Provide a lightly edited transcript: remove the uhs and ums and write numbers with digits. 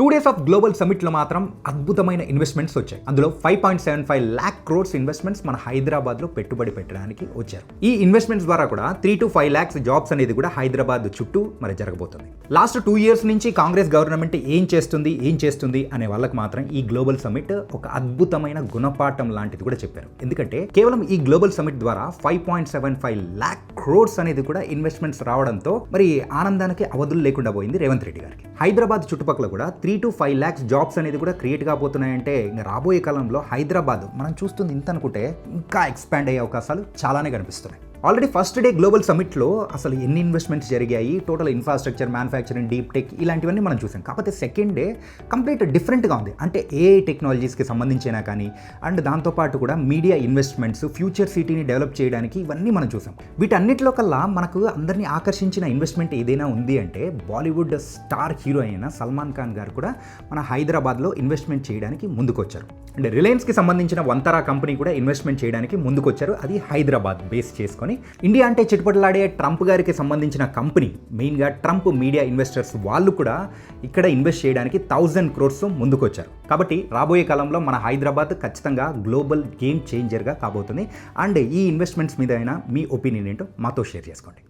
2 days of global సమిట్లో మాత్రం అద్భుతమైన investments వచ్చాయి. అందులో 5.75 lakh crores ఇన్వెస్ట్మెంట్స్ మన హైదరాబాద్లో పెట్టుబడి పెట్టడానికి వచ్చారు. ఈ ఇన్వెస్ట్మెంట్స్ ద్వారా కూడా 3 to 5 lakhs జాబ్స్ అనేది కూడా హైదరాబాద్ చుట్టూ మరి జరగబోతుంది. లాస్ట్ 2 years నుంచి కాంగ్రెస్ గవర్నమెంట్ ఏం చేస్తుంది అనే వాళ్ళకి మాత్రం ఈ గ్లోబల్ సమిట్ ఒక అద్భుతమైన గుణపాఠం లాంటిది కూడా చెప్పారు. ఎందుకంటే కేవలం ఈ గ్లోబల్ సమిట్ ద్వారా 5.75 lakh crores అనేది కూడా ఇన్వెస్ట్మెంట్స్ రావడంతో మరి ఆనందానికి అవధులు లేకుండా పోయింది రేవంత్ రెడ్డి గారికి. హైదరాబాద్ చుట్టుపక్కల కూడా 3 to 5 lakhs జాబ్స్ అనేది కూడా క్రియేట్ కాబోతున్నాయంటే ఇంకా రాబోయే కాలంలో హైదరాబాద్ మనం చూస్తుంది ఇంత అనుకుంటే ఇంకా ఎక్స్పాండ్ అయ్యే అవకాశాలు చాలానే కనిపిస్తున్నాయి. ఆల్రెడీ ఫస్ట్ డే గ్లోబల్ సమిట్లో అసలు ఎన్ని ఇన్వెస్ట్మెంట్స్ జరిగాయి, total infrastructure, manufacturing, deep tech ఇలాంటివన్నీ మనం చూసాం. కాకపోతే సెకండ్ డే కంప్లీట్ డిఫరెంట్గా ఉంది. అంటే ఏఐ టెక్నాలజీస్కి సంబంధించినా కానీ అండ్ దాంతోపాటు కూడా మీడియా ఇన్వెస్ట్మెంట్స్, ఫ్యూచర్ సిటీని డెవలప్ చేయడానికి ఇవన్నీ మనం చూసాం. వీటన్నిటిలో కల్లా మనకు అందరినీ ఆకర్షించిన ఇన్వెస్ట్మెంట్ ఏదైనా ఉంది అంటే బాలీవుడ్ స్టార్ హీరో అయిన సల్మాన్ ఖాన్ గారు కూడా మన హైదరాబాద్లో ఇన్వెస్ట్మెంట్ చేయడానికి ముందుకొచ్చారు. అండ్ రిలయన్స్కి సంబంధించిన వంతరా కంపెనీ కూడా ఇన్వెస్ట్మెంట్ చేయడానికి ముందుకొచ్చారు. అది హైదరాబాద్ బేస్ చేసుకొని ఇండియా అంటే చిటుపటలాడే ట్రంప్ గారికి సంబంధించిన కంపెనీ, మెయిన్గా ట్రంప్ మీడియా ఇన్వెస్టర్స్ వాళ్ళు కూడా ఇక్కడ ఇన్వెస్ట్ చేయడానికి 1000 crores ముందుకొచ్చారు. కాబట్టి రాబోయే కాలంలో మన హైదరాబాద్ ఖచ్చితంగా గ్లోబల్ గేమ్ చేంజర్గా కాబోతుంది. అండ్ ఈ ఇన్వెస్ట్మెంట్స్ మీద అయినా మీ ఒపీనియన్ ఏంటో మాతో షేర్ చేసుకోండి.